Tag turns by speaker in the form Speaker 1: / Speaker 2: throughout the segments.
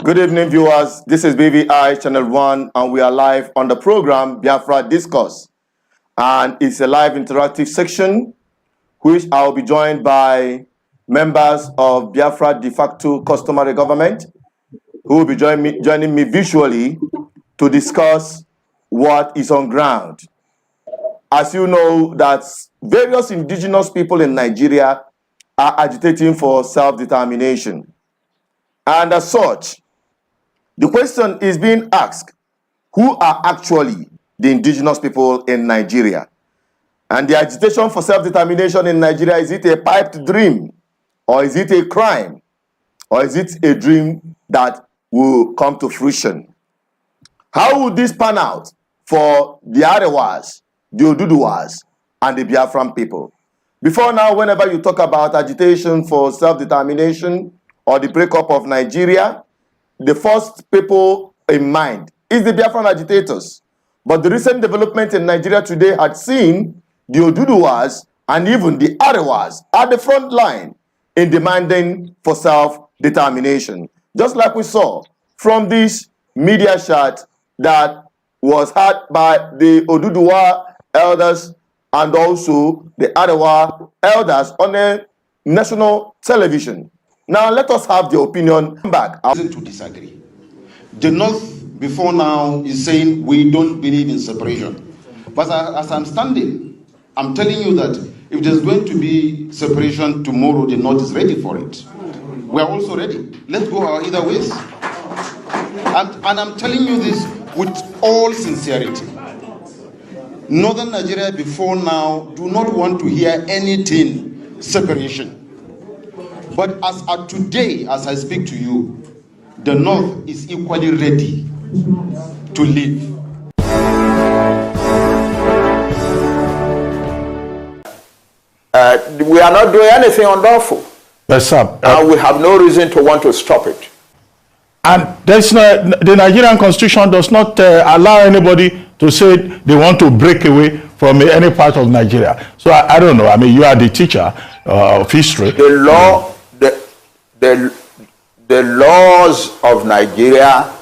Speaker 1: Good evening, viewers. This is BVI Channel 1, and we are live on the program Biafra Discourse. And it's a live interactive section, which I'll be joined by members of Biafra de facto customary government, who will be joining me visually to discuss what is on ground. As you know, that various indigenous people in Nigeria are agitating for self-determination. And as such, the question is being asked, who are actually the indigenous people in Nigeria? And the agitation for self-determination in Nigeria, is it a piped dream? Or is it a crime? Or is it a dream that will come to fruition? How would this pan out for the Arewas, the Oduduwas, and the Biafran people? Before now, whenever you talk about agitation for self-determination or the breakup of Nigeria, the first people in mind is the Biafran agitators. But the recent development in Nigeria today had seen the Oduduwas and even the Arewas at the front line in demanding for self-determination. Just like we saw from this media shot that was had by the Oduduwa elders and also the Arewa elders on a national television. Now, let us have the opinion back.
Speaker 2: Reason to disagree. The North, before now, is saying we don't believe in separation. But as I'm standing, I'm telling you that if there's going to be separation tomorrow, the North is ready for it. We're also ready. Let's go our either ways. And I'm telling you this with all sincerity. Northern Nigeria, before now, do not want to hear anything separation. But as of today, as I speak to you, the North is equally ready to live.
Speaker 3: We are not doing anything unlawful.
Speaker 4: Yes, sir.
Speaker 3: And we have no reason to want to stop it.
Speaker 4: And there's no, the Nigerian constitution does not allow anybody to say they want to break away from any part of Nigeria. So I don't know. I mean, you are the teacher of history.
Speaker 3: The law, the laws of Nigeria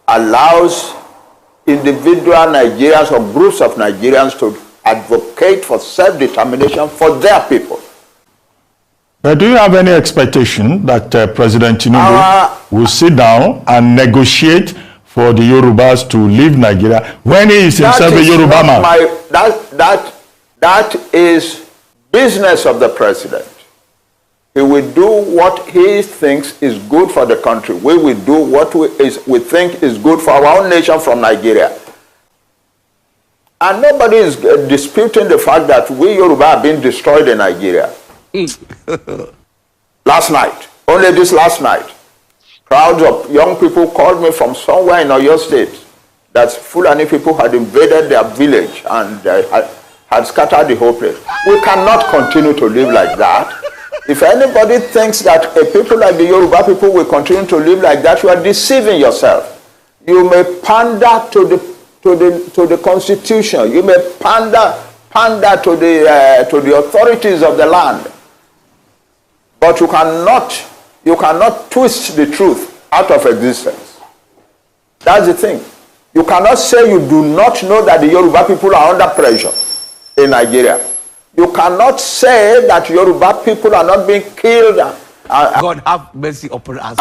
Speaker 3: allows individual Nigerians or groups of Nigerians to advocate for self-determination for their people.
Speaker 4: But do you have any expectation that President Tinubu will sit down and negotiate for the Yorubas to leave Nigeria when he is himself a Yoruba man?
Speaker 3: That is business of the president. He will do what he thinks is good for the country. We will do what we think is good for our own nation from Nigeria. And nobody is disputing the fact that we Yoruba are being destroyed in Nigeria. Last night, only this last night, crowds of young people called me from somewhere in Oyo State that Fulani people had invaded their village and had scattered the whole place. We cannot continue to live like that. If anybody thinks that a people like the Yoruba people will continue to live like that, you are deceiving yourself. You may pander to the constitution. You may pander to the authorities of the land. But you cannot twist the truth out of existence. That's the thing. You cannot say you do not know that the Yoruba people are under pressure in Nigeria. You cannot say that Yoruba people are not being killed.
Speaker 5: God have mercy upon us.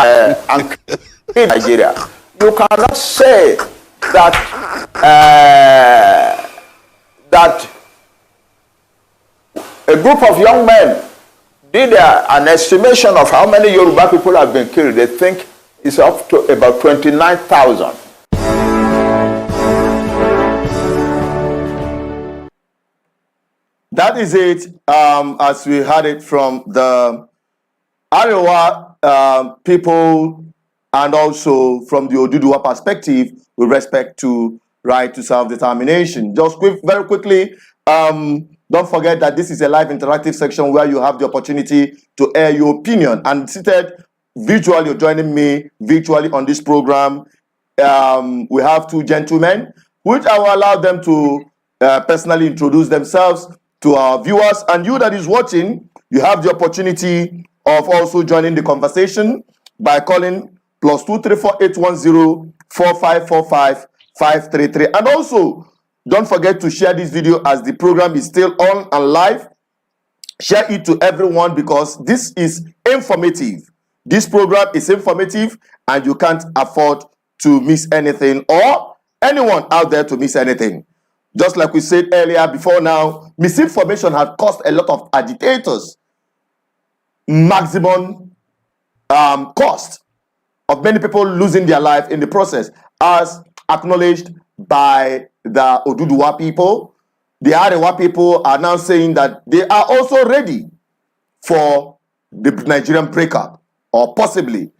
Speaker 3: And in Nigeria. You cannot say that that a group of young men did an estimation of how many Yoruba people have been killed. They think it's up to about 29,000.
Speaker 1: That is it, as we had it from the Arewa people and also from the Oduduwa perspective with respect to right to self-determination. Just very quickly, don't forget that this is a live interactive section where you have the opportunity to air your opinion. And seated virtually, you're joining me virtually on this program. We have two gentlemen, which I will allow them to personally introduce themselves to our viewers. And you that is watching, you have the opportunity of also joining the conversation by calling +234-810-4545-533. And also, don't forget to share this video as the program is still on and live. Share it to everyone because this is informative. This program is informative and you can't afford to miss anything or anyone out there to miss anything. Just like we said earlier, before now, misinformation has caused a lot of agitators maximum cost of many people losing their life in the process, as acknowledged by the Oduduwa people. The Arewa people are now saying that they are also ready for the Nigerian breakup, or possibly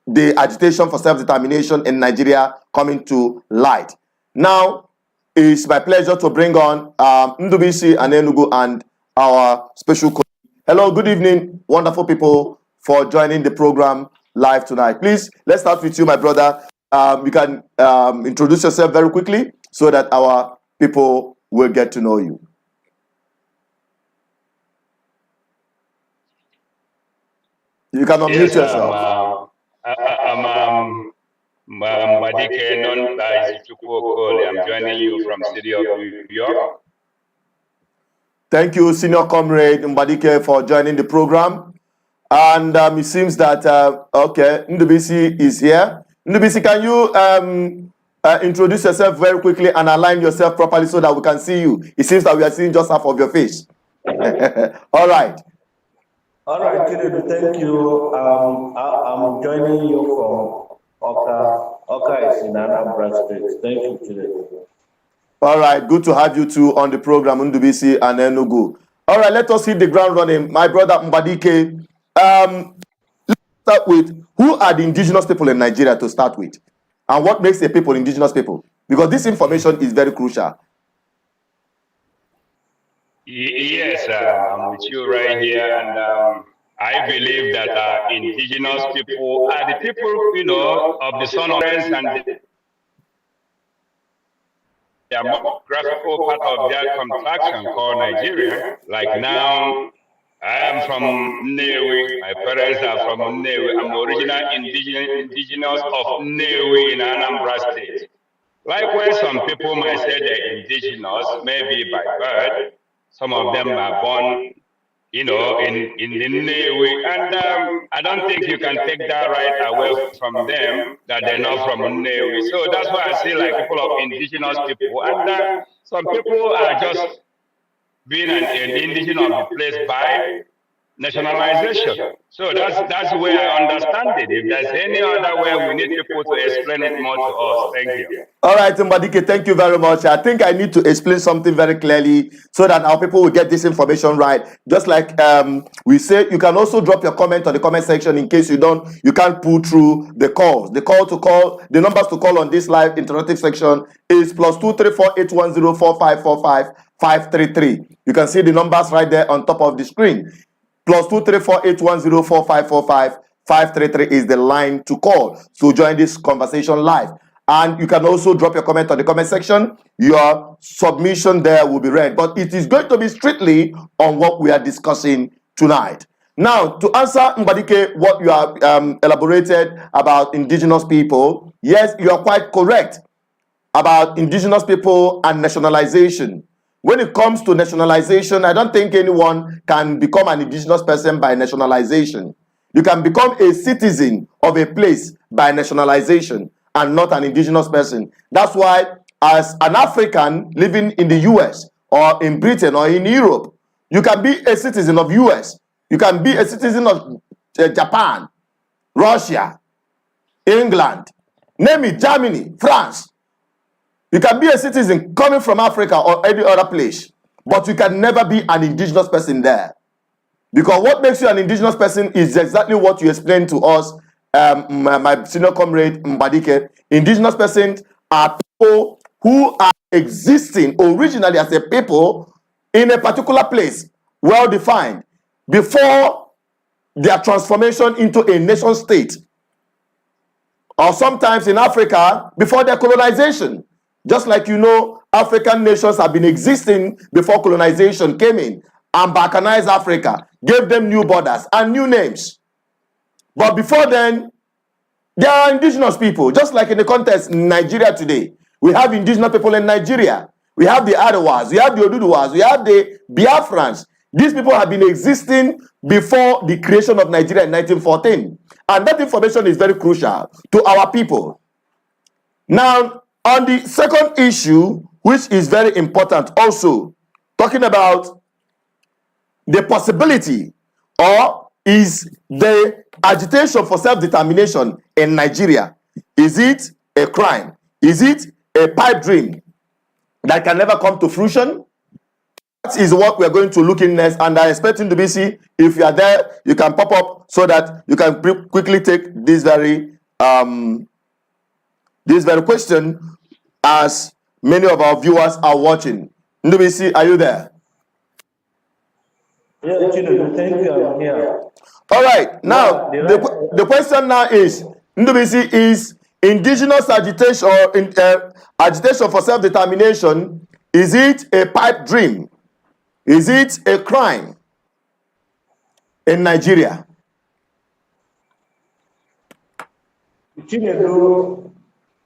Speaker 1: the agitation for self-determination in Nigeria coming to light. Now, it's my pleasure to bring on Ndubisi and Enugu and our special colleague. Hello, good evening, wonderful people, for joining the program live tonight. Please, let's start with you, my brother. You can introduce yourself very quickly so that our people will get to know you. You can unmute yourself.
Speaker 6: I'm Mbadike, known as Chukwokole. I'm joining you from city of New York.
Speaker 1: Thank you, Senior Comrade Mbadike, for joining the program. And it seems that, okay, Ndubisi is here. Ndubisi, can you introduce yourself very quickly and align yourself properly so that we can see you? It seems that we are seeing just half of your face. All right.
Speaker 7: All right, Chinedu, thank you. I'm joining you from Oka. Oka is in Anambra State. Thank you, Chinedu.
Speaker 1: All right, good to have you two on the program, Ndubisi and Enugu. All right, let us hit the ground running. My brother Mbadike, let's start with, who are the indigenous people in Nigeria to start with? And what makes a people indigenous people? Because this information is very crucial.
Speaker 6: Yes, I'm with you right here, and I believe that indigenous people are the people, of the sun of France and the geographical part of their contraction called Nigeria. Like now, I am from Nnewi. My parents are from Nnewi. I'm original indigenous of Nnewi in Anambra State. Likewise, some people might say they're indigenous, maybe by birth. Some of them are born, in the Nnewi. And I don't think you can take that right away from them, that they're not from Nnewi. So that's why I see like people of indigenous people. And some people are just being an indigenous of the place by nationalization. So that's the way I understand it. If there's any other way, we need people to explain it more to us. Thank you.
Speaker 1: All right, Mbadike, thank you very much. I think I need to explain something very clearly so that our people will get this information right. Just like we say, you can also drop your comment on the comment section in case you can't pull through the calls. The numbers to call on this live interactive section is +234-810-4545-533. You can see the numbers right there on top of the screen. +234-810-4545-533 is the line to call. So join this conversation live. And you can also drop your comment on the comment section. Your submission there will be read. But it is going to be strictly on what we are discussing tonight. Now, to answer Mbadike, what you have elaborated about indigenous people, yes, you are quite correct about indigenous people and nationalization. When it comes to nationalization, I don't think anyone can become an indigenous person by nationalization. You can become a citizen of a place by nationalization and not an indigenous person. That's why, as an African living in the US or in Britain or in Europe, you can be a citizen of US. You can be a citizen of Japan, Russia, England, name it, Germany, France. You can be a citizen coming from Africa or any other place, but you can never be an indigenous person there. Because what makes you an indigenous person is exactly what you explained to us, my senior comrade Mbadike. Indigenous persons are people who are existing originally as a people in a particular place, well defined, before their transformation into a nation state, or sometimes in Africa before their colonization. Just like African nations have been existing before colonization came in and balkanized Africa, gave them new borders and new names. But before then, there are indigenous people, just like in the context in Nigeria today. We have indigenous people in Nigeria. We have the Arewas, we have the Oduduwas, we have the Biafrans. These people have been existing before the creation of Nigeria in 1914. And that information is very crucial to our people. Now, on the second issue, which is very important also, talking about the possibility or is the agitation for self-determination in Nigeria, is it a crime? Is it a pipe dream that can never come to fruition? That is what we're going to look in next, and I expect you to be see. If you are there, you can pop up so that you can quickly take this very question, as many of our viewers are watching. Ndubisi, are you there?
Speaker 7: Yeah, Chinedu, thank you. I'm here.
Speaker 1: All right. Now, the question now is, Ndubisi, is indigenous agitation or agitation for self-determination, is it a pipe dream? Is it a crime in Nigeria?
Speaker 7: Chinedu,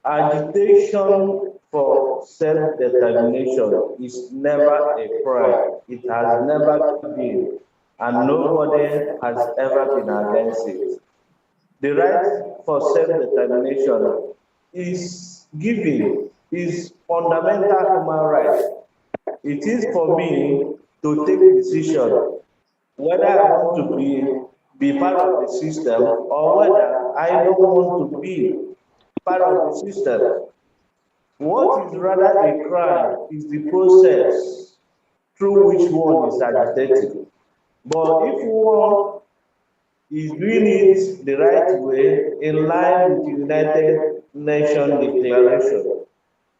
Speaker 7: agitation for self-determination is never a crime. It has never been, and nobody has ever been against it. The right for self-determination is given, is fundamental human right. It is for me to take a decision whether I want to be part of the system or whether I don't want to be part of the system. What is rather a crime is the process through which one is agitated. But if one is doing it the right way, in line with the United Nations Declaration,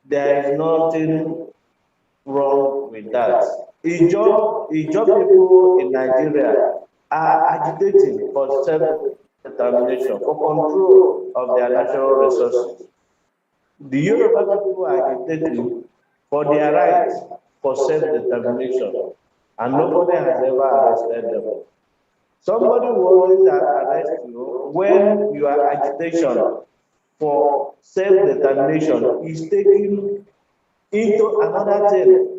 Speaker 7: there is nothing wrong with that. Ijaw people in Nigeria are agitating for self-determination, for control of their natural resources. The Yoruba people are agitating for their rights for self-determination, and nobody has ever arrested them. Somebody will always arrest you when your agitation for self-determination is taken into another thing.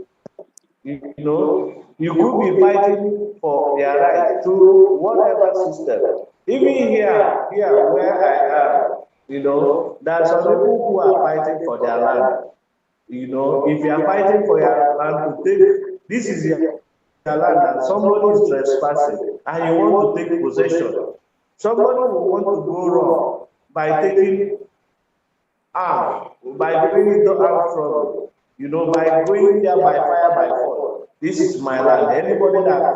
Speaker 7: You know, you could be fighting for their right through whatever system. Even here where I am, you know, there are some people who are fighting for their land. You know, if you are fighting for your land to take, this is your land and somebody is trespassing and you want to take possession. Somebody will want to go wrong by taking arm, by going into armed trouble. You know, by going there by fire, by force. This is my land. Anybody that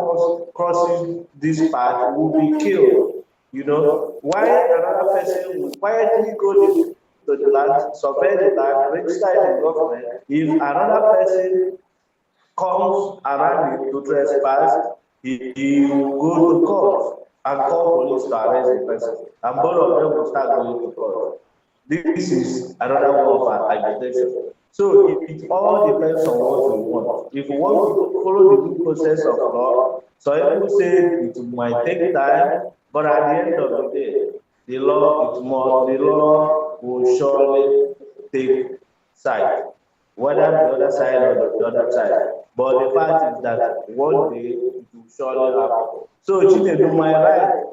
Speaker 7: crosses this path will be killed. You know, why another person will quietly go to the land, survey the land, register the government. If another person comes around it to trespass, he will go to court and call police to arrest the person. And both of them will start going to court. This is another one of agitation. So it all depends on what we want. If we want to follow the due process of law, so people say it might take time, but at the end of the day, the law will surely take side, whether the other side or the other side. But the fact is that one day it will surely happen. So Chinedu, my right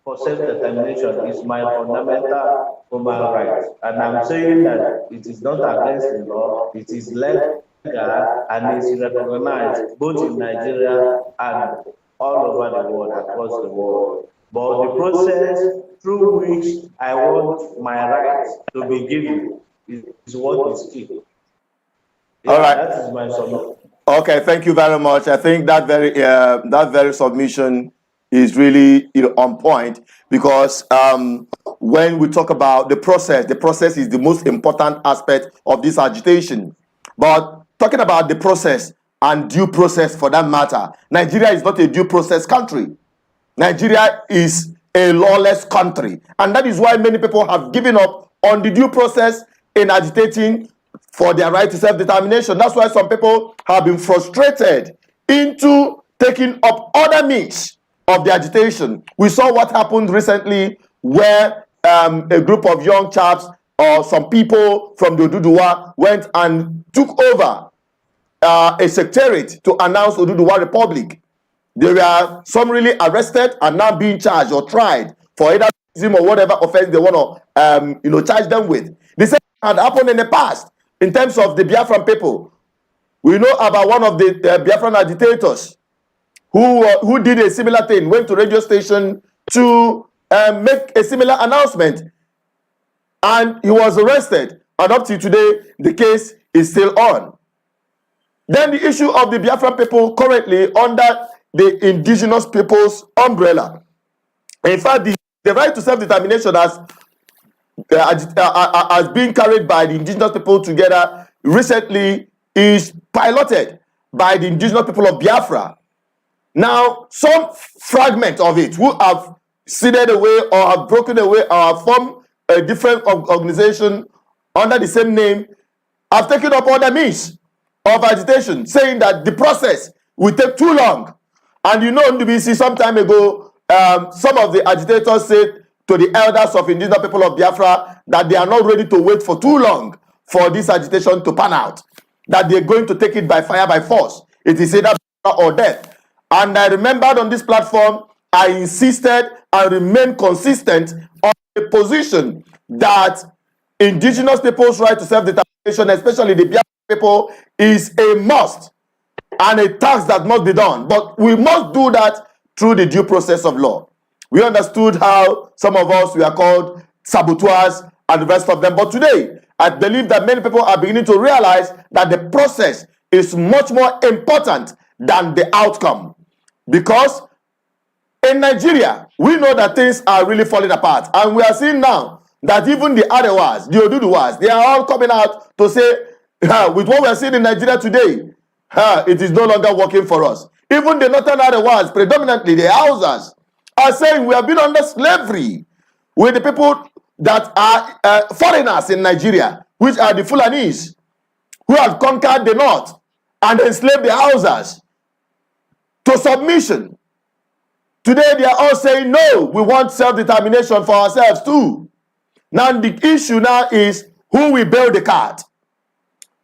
Speaker 7: for self-determination is my fundamental human right. And I'm saying that it is not against the law, it is legal and is recognized both in Nigeria and all over the world, across the world. But the process through which I want my rights to be given is what is key. Yeah, all right. That is my submission.
Speaker 1: Okay, thank you very much. I think that very submission is really on point, because when we talk about the process is the most important aspect of this agitation. But talking about the process and due process for that matter, Nigeria is not a due process country. Nigeria is a lawless country, and that is why many people have given up on the due process in agitating for their right to self-determination. That's why some people have been frustrated into taking up other means of the agitation. We saw what happened recently where a group of young chaps or some people from the Oduduwa went and took over a secretariat to announce Oduduwa Republic. They were summarily arrested and now being charged or tried for either or whatever offense they want to charge them with. The same had happened in the past in terms of the Biafran people. We know about one of the Biafran agitators who did a similar thing, went to radio station to make a similar announcement, and he was arrested, and up to today the case is still on. Then the issue of the Biafran people currently under the indigenous people's umbrella. In fact, the right to self-determination as being carried by the indigenous people together recently is piloted by the indigenous people of Biafra. Now, some fragment of it who have ceded away or have broken away or have formed a different organization under the same name have taken up other means of agitation, saying that the process will take too long. And you know, NDBC some time ago, some of the agitators said to the elders of indigenous people of Biafra that they are not ready to wait for too long for this agitation to pan out, that they're going to take it by fire, by force. It is either or death. And I remembered on this platform, I insisted and remained consistent on the position that indigenous people's right to self-determination, especially the Biafra people, is a must and a task that must be done. But we must do that through the due process of law. We understood how some of us were called saboteurs and the rest of them. But today, I believe that many people are beginning to realize that the process is much more important than the outcome. Because in Nigeria, we know that things are really falling apart. And we are seeing now that even the Arewas, the Oduduwas, they are all coming out to say, with what we are seeing in Nigeria today, it is no longer working for us. Even the northern Arewas, predominantly the Hausas, are saying we have been under slavery with the people that are foreigners in Nigeria, which are the Fulanis, who have conquered the north and enslaved the Hausas to submission. Today they are all saying, no, we want self-determination for ourselves too. Now the issue now is who will bail the cat.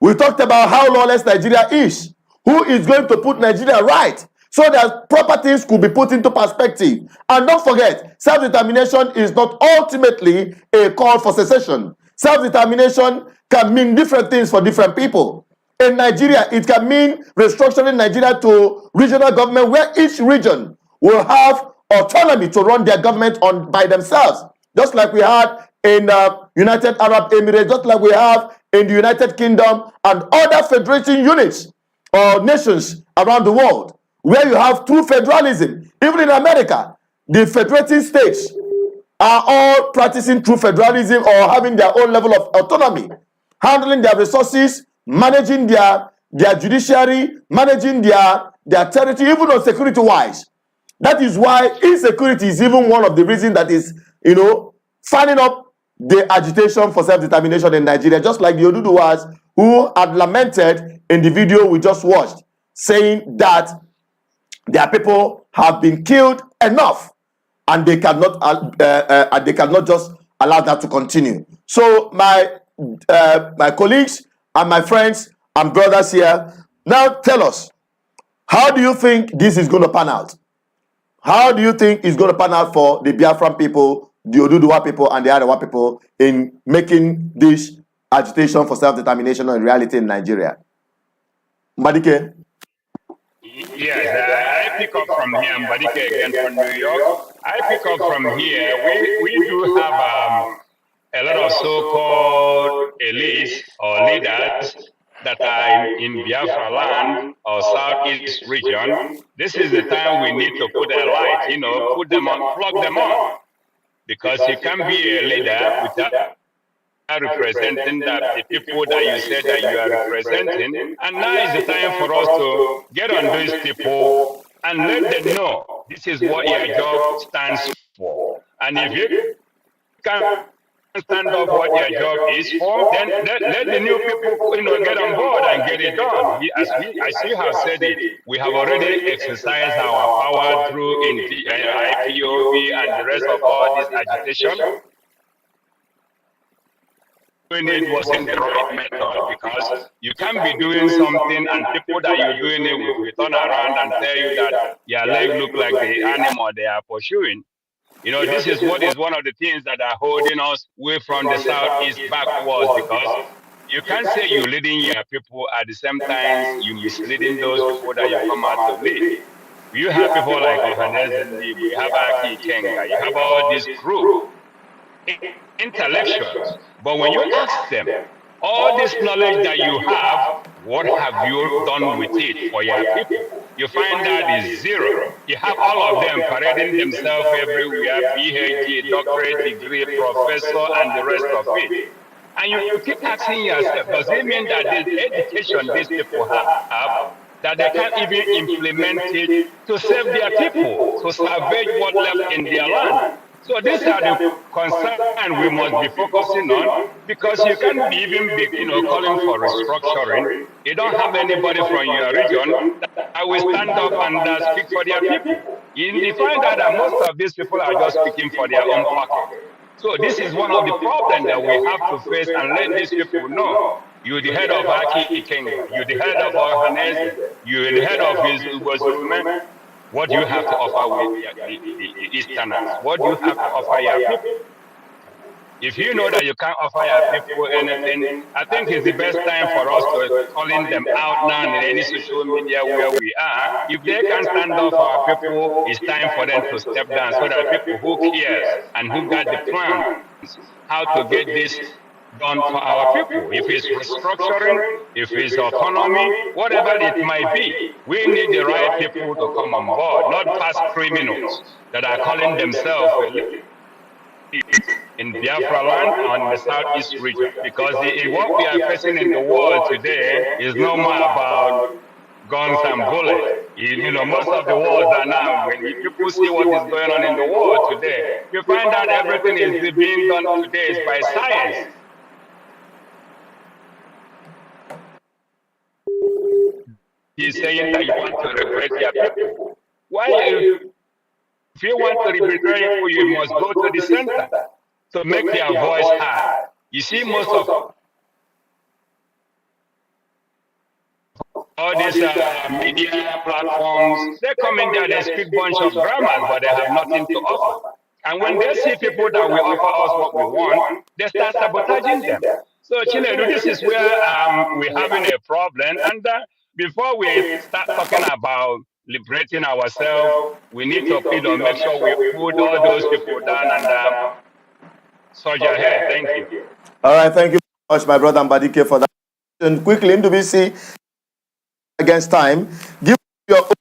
Speaker 1: We talked about how lawless Nigeria is. Who is going to put Nigeria right so that proper things could be put into perspective? And don't forget, self-determination is not ultimately a call for secession. Self-determination can mean different things for different people. In Nigeria, it can mean restructuring Nigeria to regional government where each region will have autonomy to run their government on by themselves, just like we had in United Arab Emirates, just like we have in the United Kingdom and other federating units or nations around the world, where you have true federalism. Even in America, the federating states are all practicing true federalism or having their own level of autonomy, handling their resources, managing their judiciary, managing their territory, even on security-wise. That is why insecurity is even one of the reasons that is, fanning up the agitation for self-determination in Nigeria, just like the Oduduwas who had lamented in the video we just watched, saying that their people have been killed enough and they cannot just allow that to continue. So my colleagues and my friends and brothers here, now tell us, how do you think this is going to pan out? How do you think it's going to pan out for the Biafran people, the Oduduwa people, and the Arewa people in making this agitation for self-determination a reality in Nigeria? Mbadike?
Speaker 6: Yes, I pick up from here, Mbadike again from New York. I pick up from here. We do have a lot of so-called elites or leaders that are in Biafra land or southeast region. This is the time we need to put a light, put them on, plug them on. Because you can't be a leader without representing the people that you said that you are representing. And now is the time for us to get on these people and let them know this is what your job stands for. And if you can stand up what their job is for, then let the new people, get on board and get it done. As you have said it, we have already exercised our power through IPOB and the rest of all this agitation. Doing it wasn't the right method, because you can't be doing something and people that you're doing it with will turn around and tell you that your leg look like the animal they are pursuing. This is what is one of the things that are holding us away from the Southeast backwards, because you can't say you're leading your people at the same time you misleading those people that you come out to lead. You have people like Ohanes and Lee, you have Aki Kenga, you have all this group, intellectuals. But when you ask them, all this knowledge that you have, what have you done with it for your people? You find that is zero. You have all of them parading themselves everywhere, PhD, doctorate degree, professor, and the rest of it. And you keep asking yourself, does it mean that the education these people have, that they can't even implement it to save their people, to salvage what left in their land? So these are the concerns we must be focusing on, because you can't be even be, calling for restructuring. You don't have anybody from your region that will stand up and speak for their people. You find out that most of these people are just speaking for their own pocket. So this is one of the problems that we have to face, and let these people know. You're the head of Aki Ikenga, you're the head of Ohanese, you're the head of his Ubozurume. What do you have to offer with the Easterners? What do you have to offer your people? If you know that you can't offer your people anything, I think it's the best time for us to calling them out now in any social media where we are. If they can stand up for our people, it's time for them to step down, so that people who cares and who got the plans how to get this done for our people. If it's restructuring, if it's autonomy, whatever it might be, we need the right people to come on board, not past criminals that are calling themselves in Biafra land on the southeast region. Because what we are facing in the world today is no more about guns and bullets. Most of the wars are now, when people see what is going on in the world today, you find out everything is being done today is by science. He's saying that you want to liberate your people. Why? If you want to liberate people, you must go to the center to make their voice heard. You see, most of all these media platforms, they come in there, they speak bunch of grammars, but they have nothing to offer. And when they see people that will offer us what we want, they start sabotaging them. So, Chinedu, this is where we're having a problem. And before we start talking about liberating ourselves, we need to make sure we put all those people down and surge ahead. Thank you.
Speaker 1: All right, thank you very much, my brother Mbadike, for that. And quickly, NWC, against time, give your own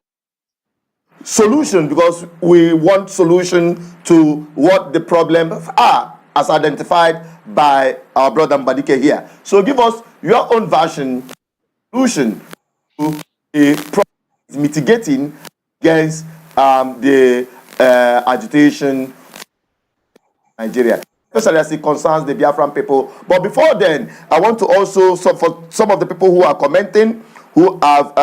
Speaker 1: solution, because we want solution to what the problems are as identified by our brother Mbadike here. So give us your own version, solution to the problem mitigating against the agitation in Nigeria, especially as it concerns the Biafran people. But before then, I want to also, for some of the people who are commenting, who have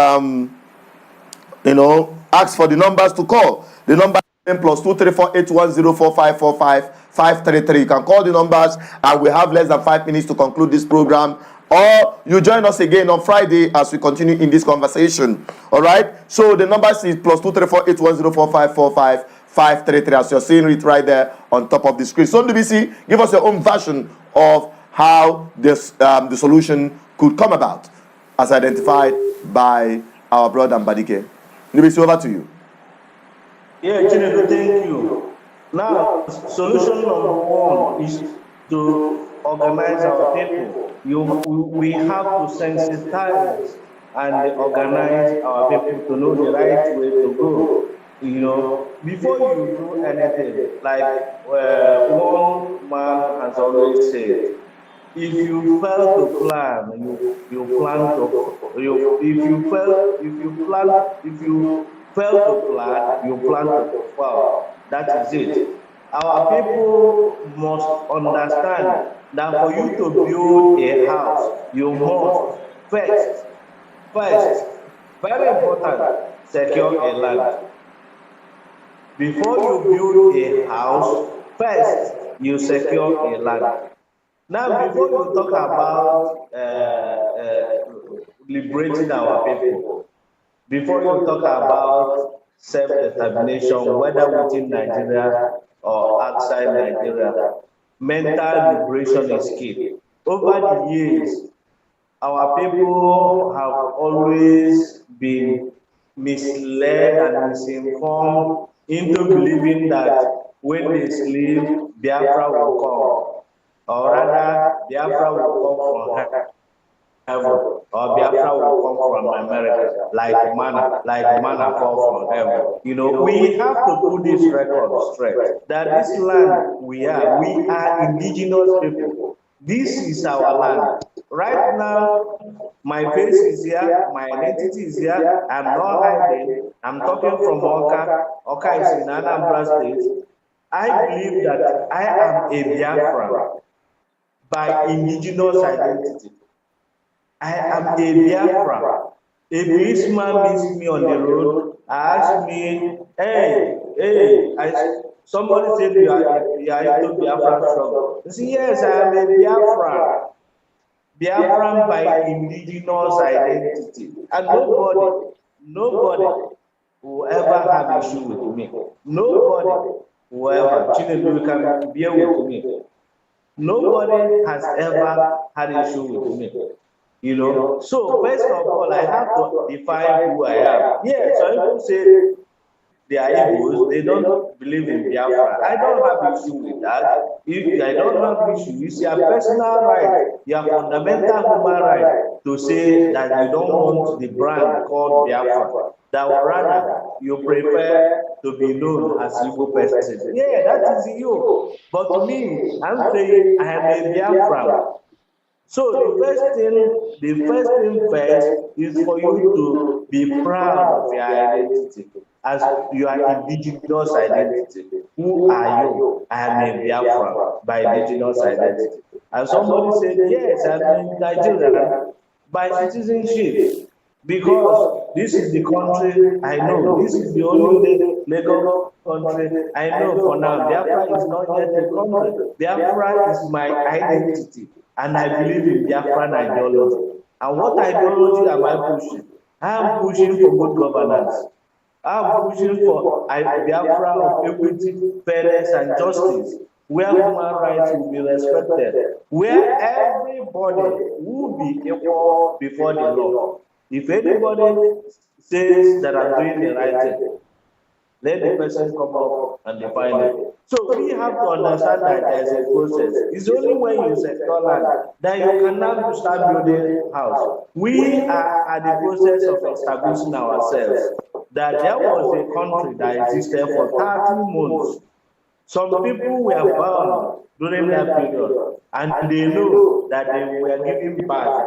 Speaker 1: asked for the numbers to call. The number is +2348104545533. You can call the numbers, and we have less than 5 minutes to conclude this program. Or you join us again on Friday as we continue in this conversation. All right. So the numbers is +2348104545533. As you're seeing it right there on top of the screen. So NBC, give us your own version of how this the solution could come about, as identified by our brother Mbadike. NBC, over to you.
Speaker 7: Yeah, Chinedu, thank you. Now, solution number one is to organize our people. We have to sensitize and organize our people to know the right way to go. Before you do anything, like one man has always said, if you fail to plan, you plan to fail to plan, you plan to fail. That is it. our people must understand that for you to build a house, you must first, very important, secure a land. Before you build a house, first you secure a land. Now, before you talk about liberating our people, before you talk about self-determination, whether within Nigeria or outside Nigeria, mental liberation is key. Over the years, our people have always been misled and misinformed into believing that when they sleep, Biafra will come, or rather, Biafra will come from heaven, or Biafra will come from America, like manna fall from heaven. You know, we have to put this record straight that this land we are indigenous people. This is our land. Right now, my face is here, my identity is here. I'm not hiding. I'm talking from Oka. Oka is in Anambra State. I believe that I am a Biafran by indigenous identity. I am a Biafra. A policeman meets me on the road, asks me, somebody said you are into Biafra struggle. You see, yes, I am a Biafra. Biafran by indigenous identity. And nobody will ever have issue with me. Nobody will ever. Chinedu, you can bear with me. Nobody has ever had issue with me. You know, so first of all, I have to define who I am. Yes, some people say they are Igbos, they don't believe in Biafra. I don't have issue with that. If I don't have issue, it's your personal right, your fundamental human right to say that you don't want the brand called Biafra. That rather you prefer to be known as Igbo person. Yeah, that is you. But to me, I'm saying I am a Biafra. So the first thing first is for you to be proud of your identity as your indigenous identity. Who are you? I am a Biafra by indigenous identity. And somebody said, yes, I'm a Nigerian by citizenship. Because this is the country I know. This is the only legal country I know for now. Biafra is not yet a country. Biafra is my identity. And I believe in Biafran ideology. And what ideology am I pushing? I am pushing for good governance. I am pushing for Biafra of equity, fairness, and justice, where human rights will be respected, where everybody will be equal before the law. If anybody says that I'm doing the right thing, let the person come up and define it. So we have to understand that there is a process. It's only when you secure land that you can now start building house. We are at the process of establishing ourselves. That there was a country that existed for 30 months. Some people were born during that period, and they know that they were giving birth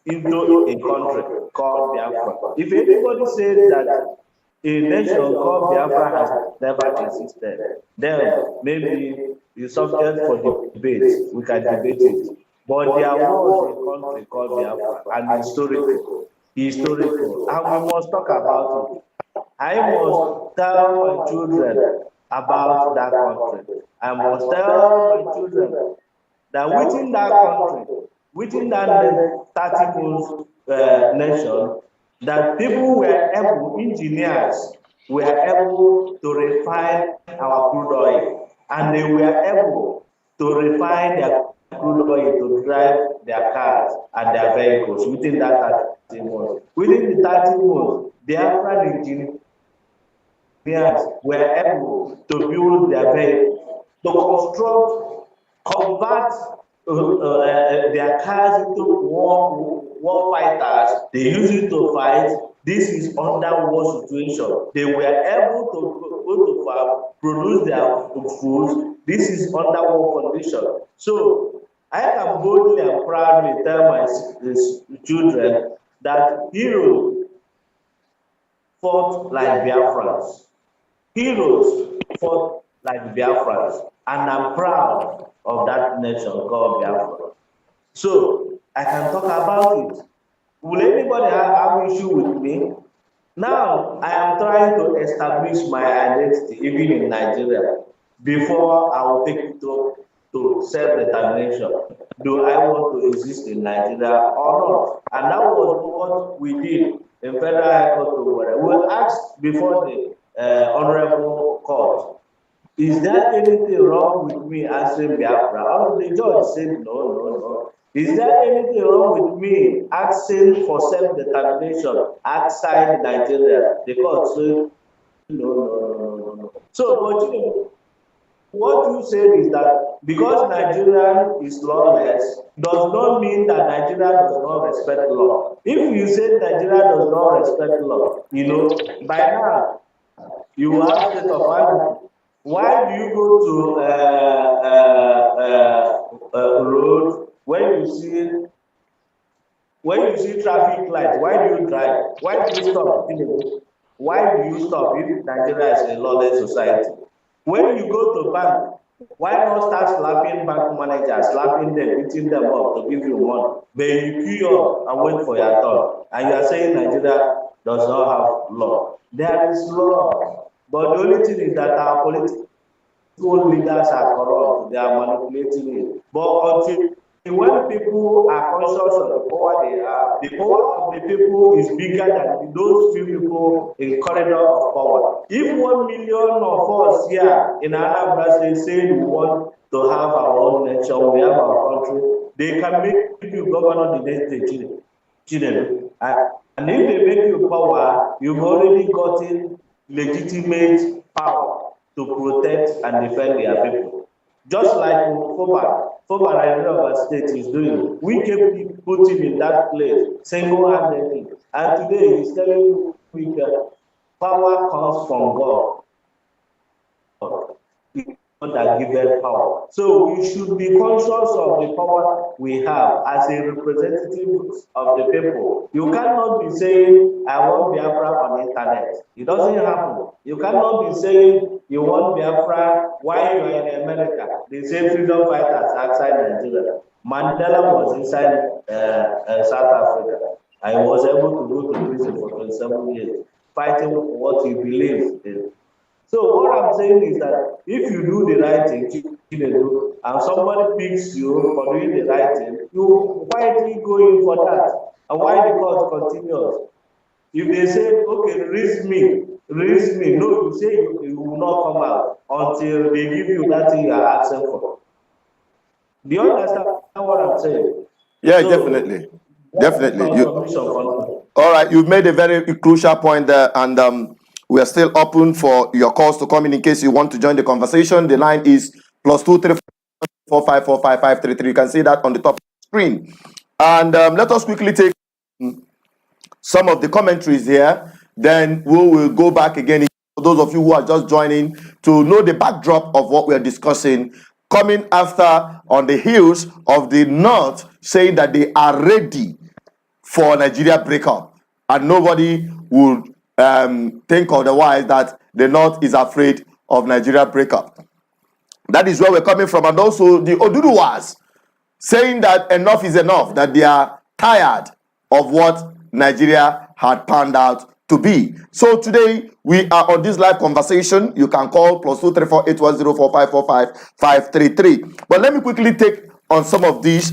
Speaker 7: into a country called Biafra. If anybody says that a nation called Biafra has never existed, then maybe the subject for debate, we can debate it. But there was a country called Biafra, and historical, and we must talk about it. I must tell my children about that country. I must tell my children that within that country, within that 30 months nation, that people were able, engineers were able to refine our crude oil, and they were able to refine their crude oil to drive their cars and their vehicles within that 30 months. Within the 30 months, the African engineers were able to build their vehicles, to construct, convert their cars into war fighters. They use it to fight. This is under war situation. They were able to go to farm, produce their food. This is under war condition. So I can boldly and proudly tell my children that heroes fought like Biafrans. Heroes fought like Biafrans, and I'm proud of that nation called Biafra. So I can talk about it. Will anybody have issue with me? Now I am trying to establish my identity even in Nigeria before I will take it to self-determination. Do I want to exist in Nigeria or not? And that was what we did in Federal High Court. We asked before the Honorable Court, is there anything wrong with me answering Biafra? And the judge said, no. Is there anything wrong with me asking for self-determination outside Nigeria? The court said, no. So, but what you said is that because Nigeria is lawless, does not mean that Nigeria does not respect law. If you say Nigeria does not respect law, by now, you have state of anarchy. Why do you go to road when you see traffic lights? Why do you drive? Why do you stop? Why do you stop if Nigeria is a lawless society? When you go to bank, why not start slapping bank managers, slapping them, beating them up to give you money? But you queue up and wait for your turn, and you are saying Nigeria does not have law. There is law. But the only thing is that our political leaders are corrupt, they are manipulating it. But until when people are conscious of the power they have, the power of the people is bigger than those few people in corridor of power. If 1 million of us here in Anambra State say we want to have our own nation, we have our country, they can make you governor the next day. And if they make you power, you've already gotten legitimate power to protect and defend their people. Just like Foba Arewa State is doing. We kept putting in that place single-handedly. And today he's telling you that power comes from God. That given power. So we should be conscious of the power we have as a representative of the people. You cannot be saying, I want Biafra on the internet. It doesn't happen. You cannot be saying you want Biafra while you are in America. They say freedom fighters outside Nigeria. Mandela was inside South Africa. I was able to go to prison for 27 years, fighting what he believes in. So what I'm saying is that if you do the right thing, and somebody picks you for doing the right thing, you quietly go in for that. And why the court continues? If they say, okay, release me, no, you say you will not come out until they give you that thing you are asking for. Do you understand what I'm saying?
Speaker 1: Yeah, so, definitely. All right, you've made a very crucial point there, and we are still open for your calls to come in case you want to join the conversation. The line is +234 4545 You can see that on the top of the screen. And let us quickly take some of the commentaries here. Then we will go back again for those of you who are just joining to know the backdrop of what we are discussing. Coming after on the heels of the North saying that they are ready for Nigeria breakup, and nobody would think otherwise, that the North is afraid of Nigeria breakup. That is where we're coming from. And also the Oduduwas saying that enough is enough, that they are tired of what Nigeria had panned out to be. So today we are on this live conversation. You can call +234 8104545 But let me quickly take on some of these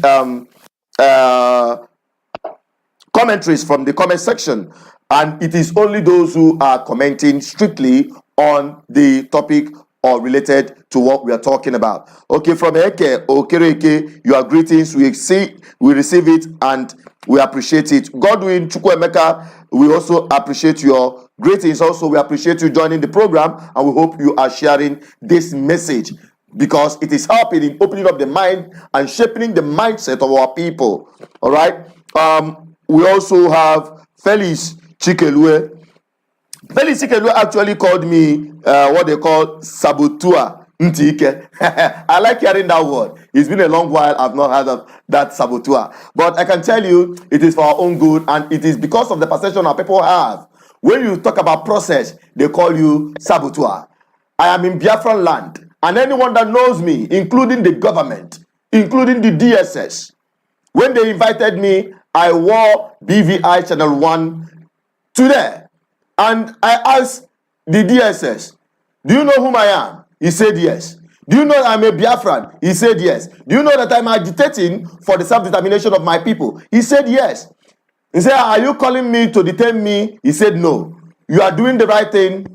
Speaker 1: commentaries from the comment section, and it is only those who are commenting strictly on the topic or related to what we are talking about. Okay, from Eke Okereke, your greetings, we receive it and we appreciate it. Godwin Chukwemeka, we also appreciate your greetings. Also, we appreciate you joining the program, and we hope you are sharing this message, because it is helping in opening up the mind and shaping the mindset of our people. All right. We also have Felix Chikelue. Felix Chikelue actually called me what they call saboteur. Ntike. I like hearing that word. It's been a long while I've not heard of that saboteur. But I can tell you it is for our own good, and it is because of the perception our people have. When you talk about process, they call you saboteur. I am in Biafran land. And anyone that knows me, including the government, including the DSS, when they invited me, I wore BVI Channel 1 today. And I asked the DSS, do you know whom I am? He said yes. Do you know that I'm a Biafran? He said yes. Do you know that I'm agitating for the self-determination of my people? He said yes. He said, are you calling me to detain me? He said no. You are doing the right thing,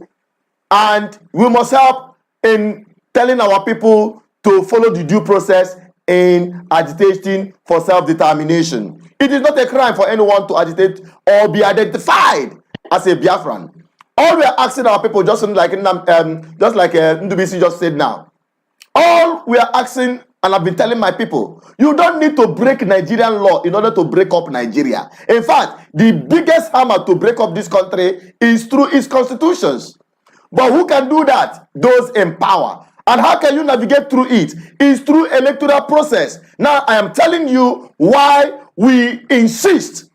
Speaker 1: and we must help in telling our people to follow the due process in agitating for self-determination. It is not a crime for anyone to agitate or be identified as a Biafran. All we are asking our people, just like Ndubisi just said now, all we are asking, and I've been telling my people, you don't need to break Nigerian law in order to break up Nigeria. In fact, the biggest hammer to break up this country is through its constitutions. But who can do that? Those in power. And how can you navigate through it? It's through electoral process. Now, I am telling you why we insist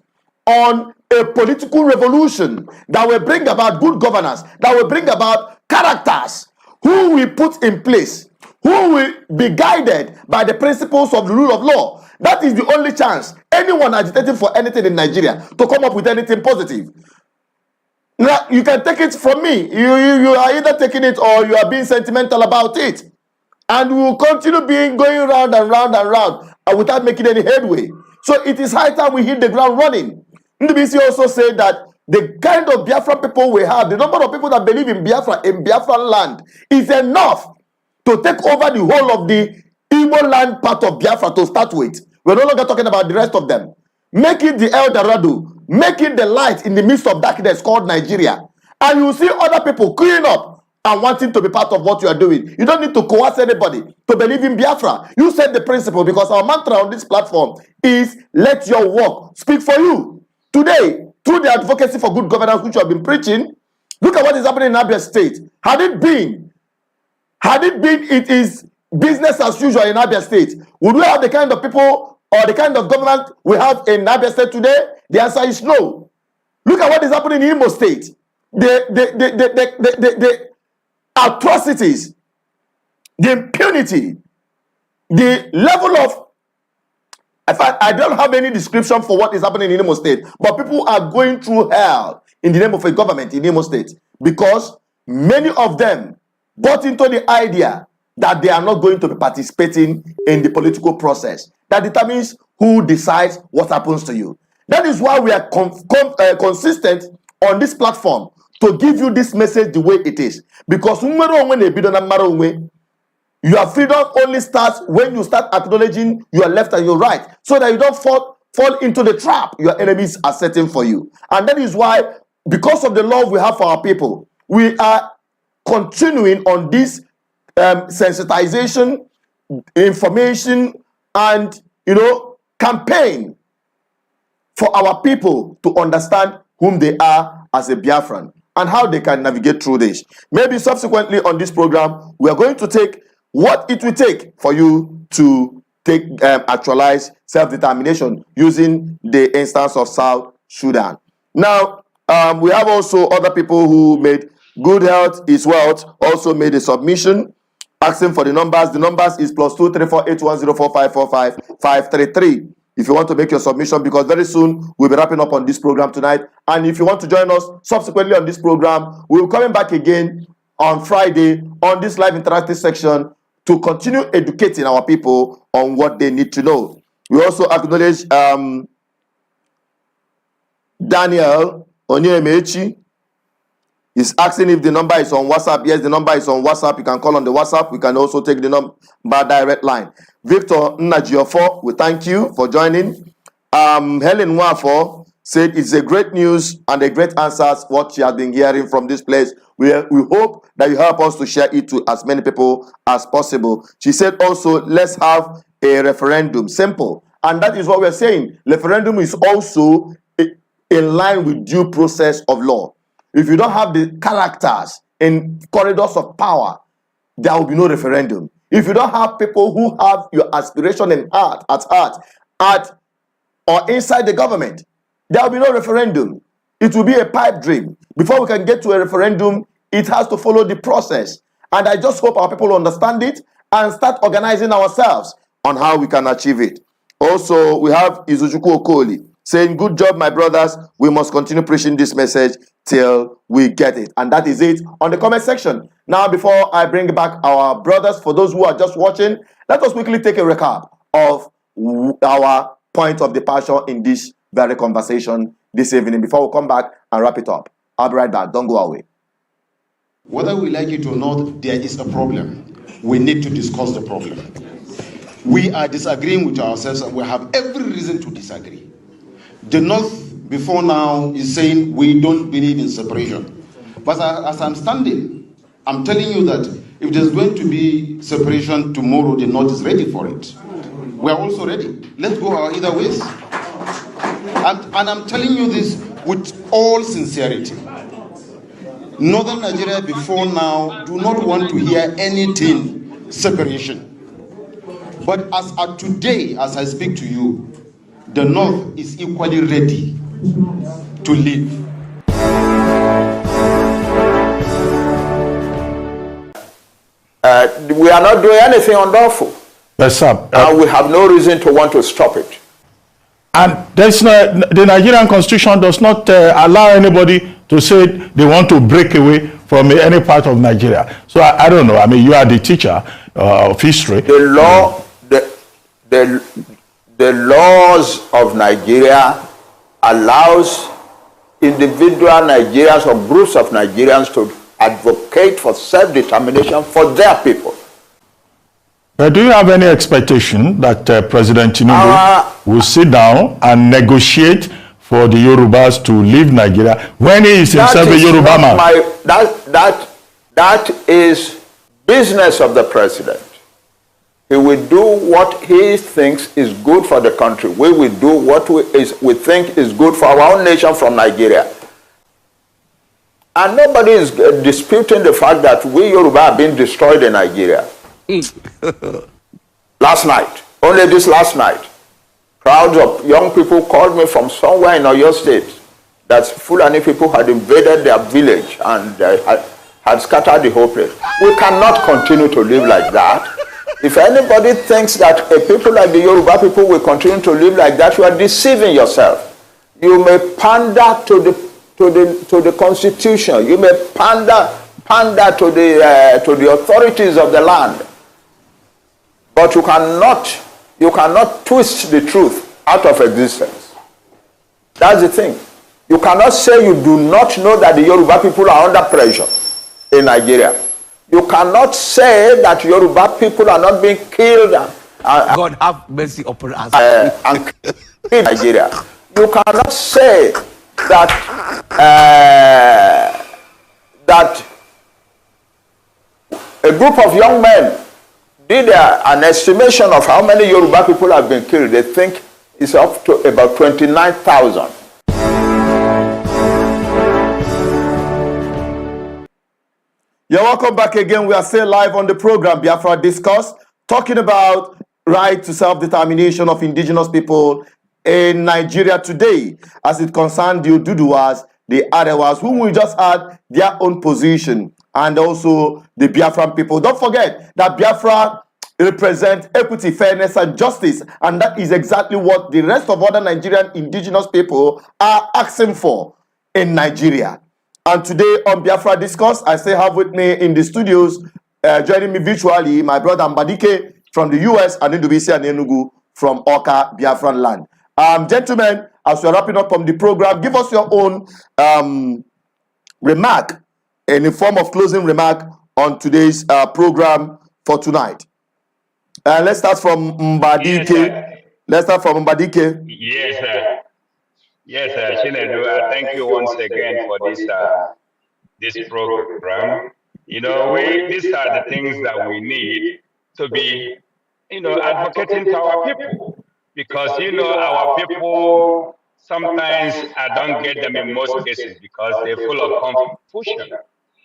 Speaker 1: on a political revolution that will bring about good governance, that will bring about characters who we put in place, who will be guided by the principles of the rule of law. That is the only chance anyone agitating for anything in Nigeria to come up with anything positive. Now, you can take it from me. You are either taking it or you are being sentimental about it. And we will continue going round and round and round without making any headway. So it is high time we hit the ground running. Ndubisi also said that the kind of Biafra people we have, the number of people that believe in Biafra, in Biafran land, is enough to take over the whole of the Igbo land part of Biafra to start with. We're no longer talking about the rest of them. Make it the El Dorado. Make it the light in the midst of darkness called Nigeria. And you will see other people queuing up and wanting to be part of what you are doing. You don't need to coerce anybody to believe in Biafra. You set the principle, because our mantra on this platform is let your work speak for you. Today, through the advocacy for good governance which you have been preaching, look at what is happening in Abia State. Had it been it is business as usual in Abia State, would we have the kind of people or the kind of government we have in Abia State today? The answer is no. Look at what is happening in Imo State. The atrocities, the impunity, the level of... In fact, I don't have any description for what is happening in Imo State, but people are going through hell in the name of a government in Imo State because many of them bought into the idea that they are not going to be participating in the political process that determines who decides what happens to you. That is why we are consistent on this platform to give you this message the way it is. Because your freedom only starts when you start acknowledging your left and your right, so that you don't fall into the trap your enemies are setting for you. And that is why, because of the love we have for our people, we are continuing on this sensitization, information, and campaign for our people to understand whom they are as a Biafran and how they can navigate through this. Maybe subsequently on this program, we are going to take what it will take for you to actualize self-determination using the instance of South Sudan. Now, we have also other people who made Good Health is Wealth, also made a submission asking for the numbers. The numbers is +2348104545533. If you want to make your submission, because very soon we'll be wrapping up on this program tonight. And if you want to join us subsequently on this program, we'll be coming back again on Friday on this live interactive section to continue educating our people on what they need to know. We also acknowledge Daniel Onyemechi is asking if the number is on WhatsApp. Yes, the number is on WhatsApp. You can call on the WhatsApp. We can also take the number direct line. Victor Nnajiofo, we thank you for joining. Helen Nwafo said it's a great news and a great answers what she has been hearing from this place. We hope that you help us to share it to as many people as possible. She said also, let's have a referendum. Simple. And that is what we're saying. Referendum is also in line with due process of law. If you don't have the characters in corridors of power, there will be no referendum. If you don't have people who have your aspiration in heart, or inside the government, there will be no referendum. It will be a pipe dream. Before we can get to a referendum, it has to follow the process. And I just hope our people understand it and start organizing ourselves on how we can achieve it. Also, we have Izuchukwu Okoli saying, good job, my brothers. We must continue preaching this message till we get it. And that is it on the comment section. Now, before I bring back our brothers, for those who are just watching, let us quickly take a recap of our point of departure in this very conversation this evening before we come back and wrap it up. I'll be right back. Don't go away.
Speaker 2: Whether we like it or not, there is a problem. We need to discuss the problem. We are disagreeing with ourselves and we have every reason to disagree. The North before now is saying we don't believe in separation. But as I'm standing, I'm telling you that if there's going to be separation tomorrow, the North is ready for it. We are also ready. Let's go our either ways. And I'm telling you this with all sincerity. Northern Nigeria before now do not want to hear anything separation. But as of today, as I speak to you, the North is equally ready to live.
Speaker 3: We are not doing anything unlawful.
Speaker 4: Yes, sir.
Speaker 3: And we have no reason to want to stop it.
Speaker 4: And there's no, the Nigerian constitution does not allow anybody to say they want to break away from any part of Nigeria. So I don't know. I mean, you are the teacher of history.
Speaker 3: The law, the laws of Nigeria allows individual Nigerians or groups of Nigerians to advocate for self-determination for their people.
Speaker 4: Do you have any expectation that President Tinubu will sit down and negotiate for the Yorubas to leave Nigeria when he is himself a Yoruba man?
Speaker 3: That is business of the president. He will do what he thinks is good for the country. We will do what we think is good for our own nation from Nigeria. And nobody is disputing the fact that we Yoruba are being destroyed in Nigeria. Last night, only this last night, crowds of young people called me from somewhere in Oyo State that Fulani people had invaded their village and had scattered the whole place. We cannot continue to live like that. If anybody thinks that a people like the Yoruba people will continue to live like that, you are deceiving yourself. You may pander to the constitution. You may pander to the authorities of the land. But you cannot twist the truth out of existence. That's the thing. You cannot say you do not know that the Yoruba people are under pressure in Nigeria. You cannot say that Yoruba people are not being killed.
Speaker 5: God have mercy upon us.
Speaker 3: And in Nigeria. You cannot say that that a group of young men did an estimation of how many Yoruba people have been killed. They think it's up to about 29,000.
Speaker 1: You're welcome back again. We are still live on the program, Biafra Discourse, talking about right to self-determination of indigenous people in Nigeria today, as it concerns the Oduduwas, the Arewas, whom we just had their own position, and also the Biafran people. Don't forget that Biafra represents equity, fairness, and justice, and that is exactly what the rest of other Nigerian indigenous people are asking for in Nigeria. And today on Biafra Discourse, I still have with me in the studios, joining me virtually, my brother Mbadike from the US and Ndubisi and Enugu from Oka, Biafran land. Gentlemen, as we're wrapping up from the program, give us your own remark, in the form of closing remark on today's program for tonight. Let's start from Mbadike.
Speaker 6: Yes,
Speaker 1: Let's start from Mbadike.
Speaker 6: yes, sir. Yes, Chinedu, thank you once again for this program. You know, these are the things that we need to be, advocating to our people. Because, our people, sometimes I don't get them in most cases because they're full of confusion.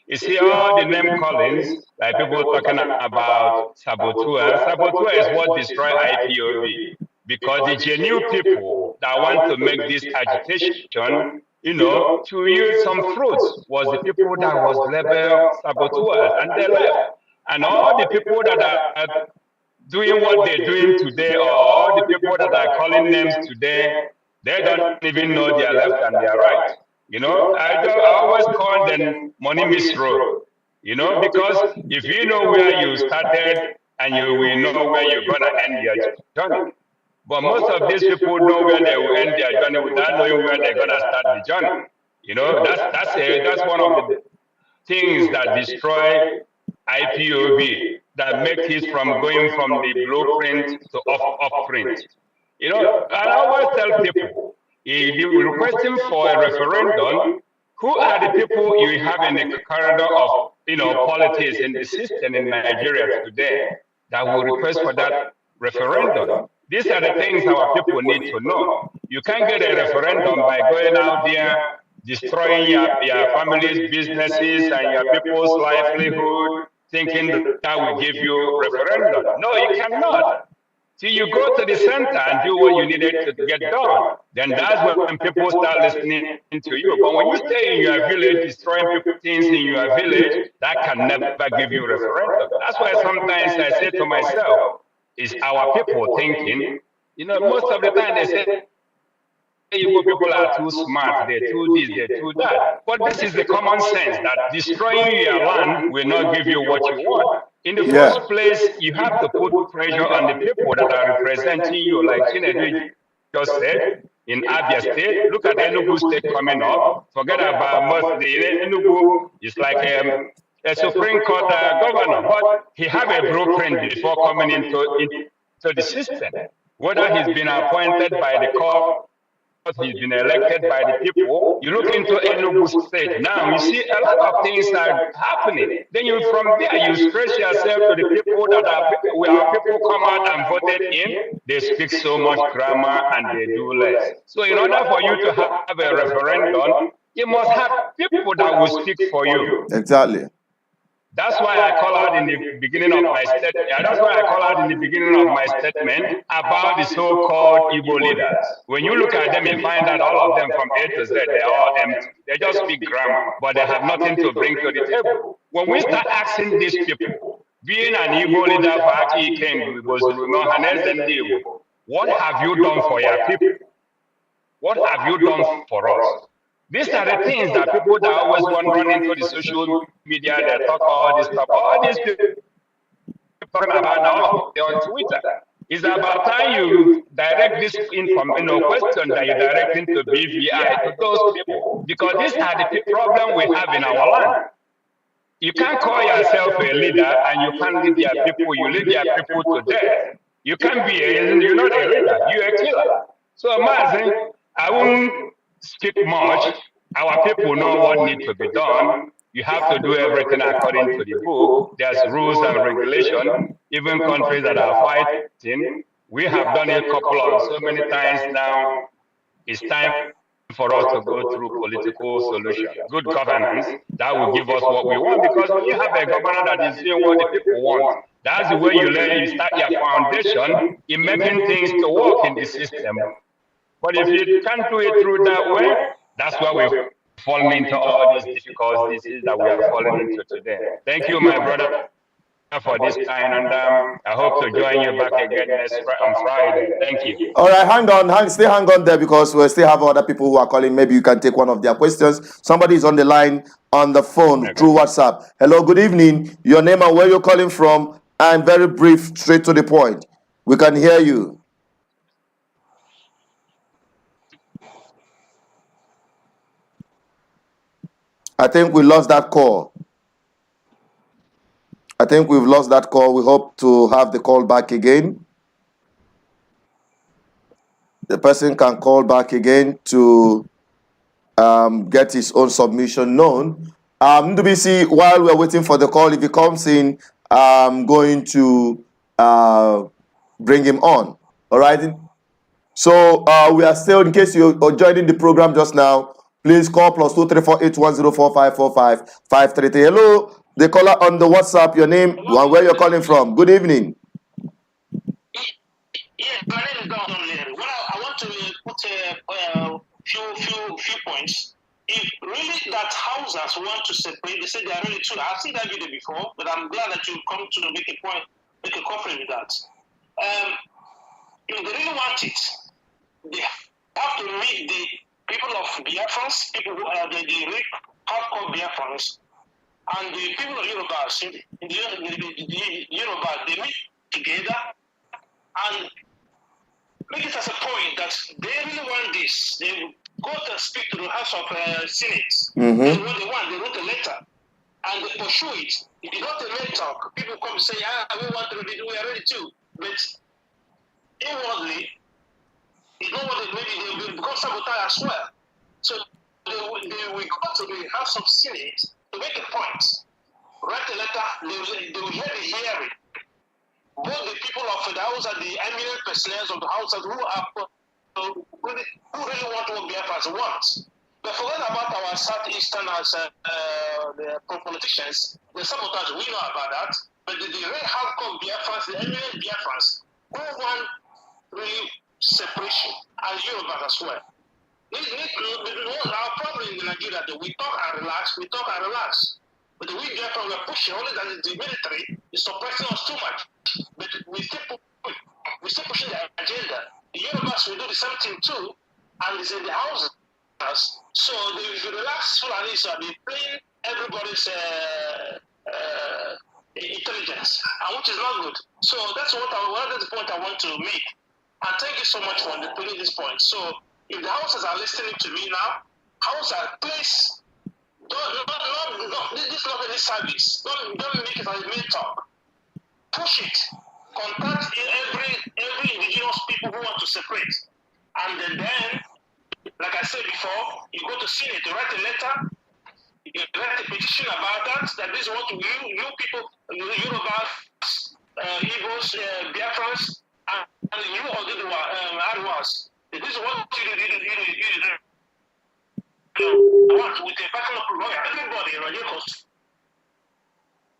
Speaker 6: You see all the name callings, like people talking about saboteur. Saboteur is what destroy IPOB. Because the genuine people that want to make this agitation, to yield some fruits was the people that was labeled saboteurs, and they left. And all the people that are doing what they're doing today, or all the people that are calling names today, they don't even know their left and their right. You know, I always call them money misroad. You know, because if you know where you started and you will know where you're gonna end your journey. But most of these people know where they will end their journey without knowing where they're gonna start the journey. You know, that's one of the things that destroy IPOB, that make it from going from the blueprint to upprint. You know, I always tell people, if you're requesting for a referendum, who are the people you have in the corridor of, politics in the system in Nigeria today that will request for that referendum? These are the things our people need to know. You can't get a referendum by going out there destroying your family's businesses and your people's livelihood, thinking that will give you referendum. No, you cannot. Till you go to the center and do what you needed to get done, then that's when people start listening to you. But when you stay in your village, destroying things in your village, that can never give you referendum. That's why sometimes I say to myself, is our people thinking? You know, most of the time they say, Igbo people are too smart, they're too this, they're too that. But this is the common sense that destroying your land will not give you what you want. In the first place, you have to put pressure on the people that are representing you, like Chinedu just said, in Abia State. Look at Enugu State coming up. Forget about most. Enugu is like a Supreme Court governor, but he have a blueprint before coming into the system. Whether he's been appointed by the court, he's been elected by the people. You look into Enugu State now, you see a lot of things are happening. Then from there, you stress yourself to the people that our people come out and voted in. They speak so much grammar and they do less. So in order for you to have a referendum, you must have people that will speak for you.
Speaker 1: Exactly.
Speaker 6: That's why I call out in the beginning of my statement. That's why I call out in the beginning of my statement about the so-called Igbo leaders. When you look at them, you find that all of them from A to Z, they're all empty. They just speak grammar, but they have nothing to bring to the table. When we start asking these people, being an Igbo leader for Aki King, what have you done for your people? What have you done for us? These are the things that people that always want to run into the social media, they talk all this stuff, all these people talking about now on Twitter. It's about time you direct this question that you're directing to BVI, to those people, because these are the problem we have in our land. You can't call yourself a leader and you can't lead your people, you lead your people to death. You can't be you're not a leader, you're a killer. So Mazen, I won't speak much. Our people know what needs to be done. You have to do everything according to the book. There's rules and regulations. Even countries that are fighting, we have done it a couple of so many times now. It's time for us to go through political solutions, good governance that will give us what we want. Because when you have a governor that is doing what the people want, that's the way you learn. You start your foundation in making things to work in the system. But if you can't do it through that way, that's why we've fallen into all these difficulties that we are falling into today. Thank you, my brother, for this time, and I hope to join you back again on Friday. Thank you.
Speaker 1: All right, hang on there, because we still have other people who are calling. Maybe you can take one of their questions. Somebody is on the line on the phone through WhatsApp. Hello, good evening. Your name and where you're calling from, and very brief, straight to the point. We can hear you. I think we lost that call. I think we've lost that call. We hope to have the call back again. The person can call back again to get his own submission known. NWC, while we're waiting for the call, if he comes in, I'm going to bring him on. All right? So we are still, in case you're joining the program just now, please call +2348104545533. Hello, the caller on the WhatsApp, your name and where you're calling from. Good evening.
Speaker 8: Yeah, my name is Don. Well, I want to put a few points if really that houses want to separate, they say they are ready to. I've seen that video before, but I'm glad that you come to make a point, make a comment with that. If they really want it, they have to meet the people of Biafrans, people who are the really hardcore Biafrans, and the people of Yoruba, the Yoruba, they meet together and make it as a point that they really want this. They go to speak to the House of Senate. That's what they want. They wrote a letter and they pursue it. If you don't let talk, people come and say, we want to, we are ready to. But inwardly, you know what they will become sabotage as well. So they will go to the House of Senate to make a point. Write a letter, they will hear the hearing. Both the people of the house and the eminent personnel of the house who really want what Biafra wants. But forget about our Southeasterners, the politicians, the sabotage, we know about that. But the very hardcore Biafrans, the eminent Biafrans, who want really separation, and Yoruba as well. Our problem in Nigeria that we talk and relax, But we Biafra, we're pushing, only that the military is suppressing us too much. But we still pushing the agenda. The Yorubas will do the same thing too, and it's in the houses. So if you relax Fulani, so they're playing everybody's intelligence, and which is not good. So that's the point I want to make. And thank you so much for putting this point. So if the houses are listening to me now, please this is not any service. Don't make it as a main talk. Push it. Contact every indigenous people who want to separate. And then, like I said before, you go to Senate, you write a letter, you write a petition about that this is what you people, Yorubas, Igbos, Biafrans, and you Oduduwa, Arewas. This is what you want with a personal lawyer. Everybody in your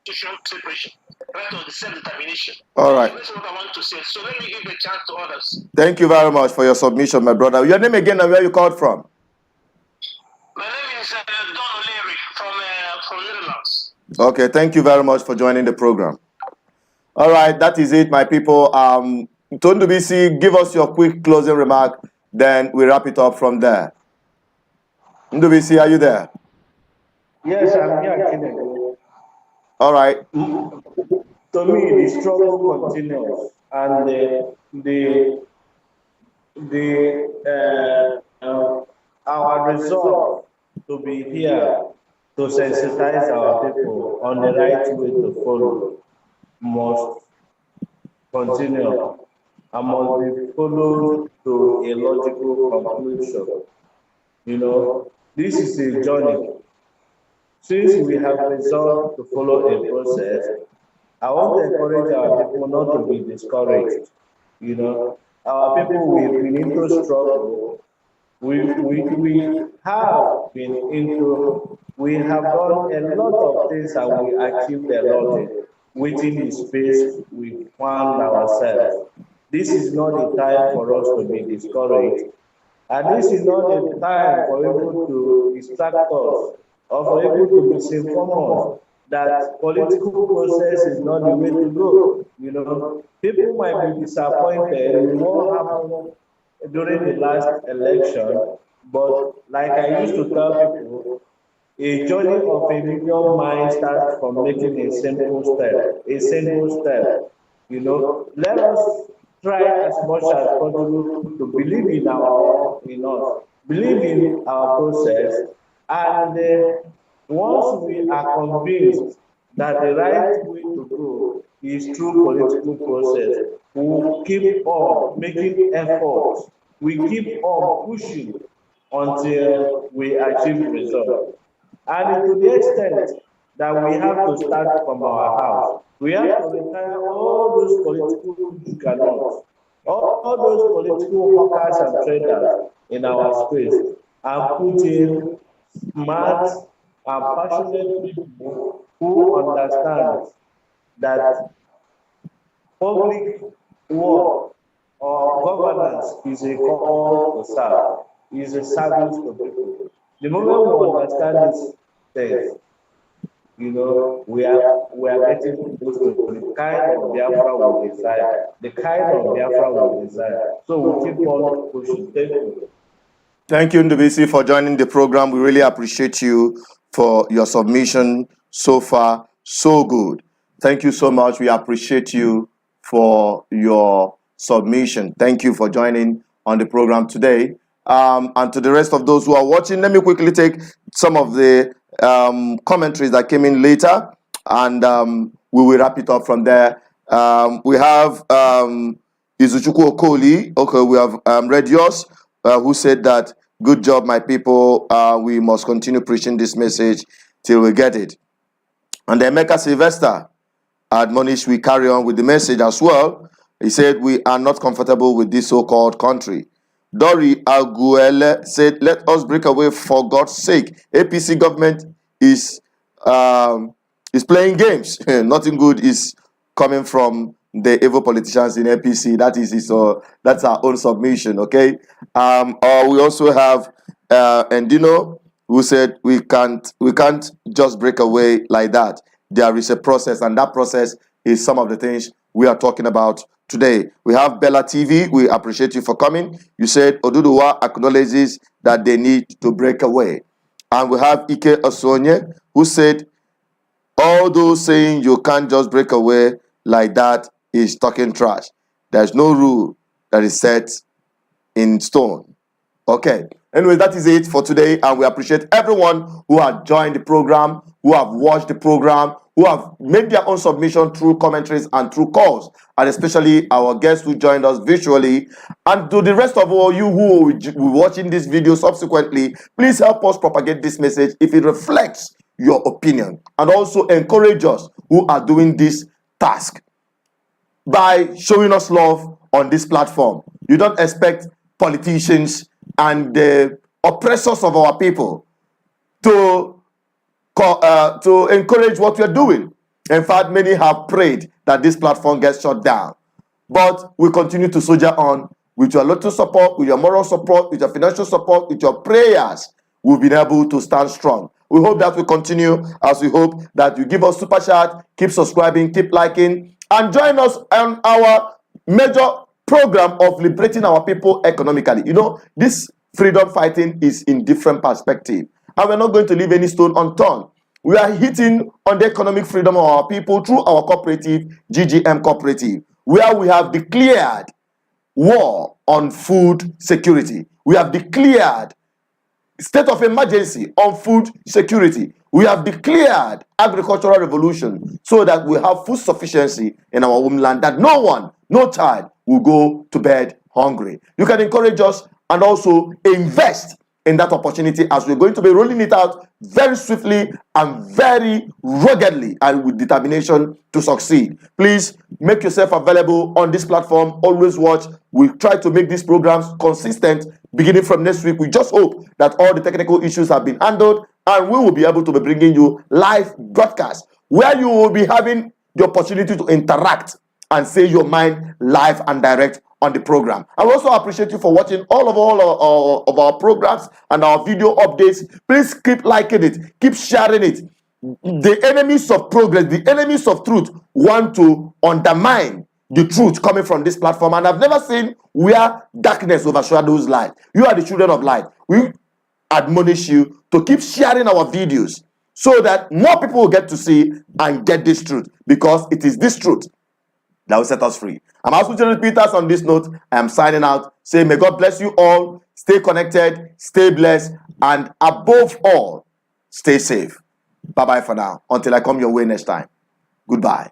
Speaker 8: constitutional separation, right on the self-determination.
Speaker 1: All right.
Speaker 8: That's what I want to say. So let me give a chance to others.
Speaker 1: Thank you very much for your submission, my brother. Your name again and where you called from?
Speaker 8: My name is Don O'Leary from Netherlands.
Speaker 1: Okay, thank you very much for joining the program. All right, that is it, my people. Tondo BC, give us your quick closing remark, then we wrap it up from there. Ndubisi, are you there?
Speaker 7: Yes, I'm here.
Speaker 1: All right.
Speaker 7: To me, the struggle continues, and our resolve to be here to sensitize our people on the right way to follow must continue and must be followed to a logical conclusion. You know, this is a journey. Since we have resolved to follow a process, I want to encourage our people not to be discouraged. You know, our people, we've been into struggle. We have been into, we have done a lot of things and we achieved a lot within the space we found ourselves. This is not the time for us to be discouraged. And this is not the time for people to distract us or for people to misinform us that political process is not the way to go. You know, people might be disappointed in what happened during the last election, but like I used to tell people, a journey of a million miles starts from making a single step. You know, let us try as much as possible to believe in us, believe in our process, and once we are convinced that the right way to go is through political process, we will keep on making efforts. We keep on pushing until we achieve results. And to the extent that we have to start from our house, we have to retire all those political juggernauts, all those political hawkers and traders in our space, and put in smart and passionate people who understand that public work or governance is a call to serve, is a service to people. The moment we understand these things, we are getting close to the kind of Biafra we desire, the kind of Biafra we desire. So we keep on pushing. Thank you.
Speaker 1: Thank you, Ndubisi, for joining the program. We really appreciate you for your submission so far. So good. Thank you so much. We appreciate you for your submission. Thank you for joining on the program today. And to the rest of those who are watching, let me quickly take some of the commentaries that came in later, and we will wrap it up from there. We have Izuchukwu Okoli. Okay, we have read yours, who said that, good job, my people. We must continue preaching this message till we get it. And then Emeka Sylvester admonished we carry on with the message as well. He said, we are not comfortable with this so-called country. Dori Aguele said, let us break away for God's sake. APC government is playing games. Nothing good is coming from the evil politicians in APC. That is his, that's our own submission, okay? Or we also have Endino, who said we can't just break away like that. There is a process, and that process is some of the things we are talking about today. We have Bella TV. We appreciate you for coming. You said Oduduwa acknowledges that they need to break away. And we have Ike Osonye, who said, all those saying you can't just break away like that is talking trash. There's no rule that is set in stone. Okay. Anyway, that is it for today, and we appreciate everyone who has joined the program, who have watched the program, who have made their own submission through commentaries and through calls, and especially our guests who joined us visually. And to the rest of all you who will be watching this video subsequently, please help us propagate this message if it reflects your opinion, and also encourage us who are doing this task by showing us love on this platform. You don't expect politicians and the oppressors of our people to encourage what we are doing. In fact, many have prayed that this platform gets shut down. But we continue to soldier on with your little support, with your moral support, with your financial support, with your prayers. We've been able to stand strong. We hope that we continue, as we hope that you give us super chat, keep subscribing, keep liking, and join us on our major program of liberating our people economically. You know, this freedom fighting is in different perspective, and we're not going to leave any stone unturned. We are hitting on the economic freedom of our people through our cooperative, GGM Cooperative, where we have declared war on food security. We have declared state of emergency on food security. We have declared agricultural revolution so that we have food sufficiency in our homeland, that no one, no child will go to bed hungry. You can encourage us and also invest in that opportunity, as we're going to be rolling it out very swiftly and very ruggedly and with determination to succeed. Please make yourself available on this platform. Always watch. We try to make these programs consistent beginning from next week. We just hope that all the technical issues have been handled, and we will be able to be bringing you live broadcasts where you will be having the opportunity to interact and say your mind live and direct on the program. I also appreciate you for watching all of our programs and our video updates. Please keep liking it, keep sharing it. The enemies of progress, the enemies of truth want to undermine the truth coming from this platform, and I've never seen where darkness overshadows light. You are the children of light. We admonish you to keep sharing our videos so that more people will get to see and get this truth, because it is this truth that will set us free. I'm Asu General Peters. On this note, I am signing out. Say, may God bless you all. Stay connected, stay blessed, and above all, stay safe. Bye-bye for now. Until I come your way next time. Goodbye.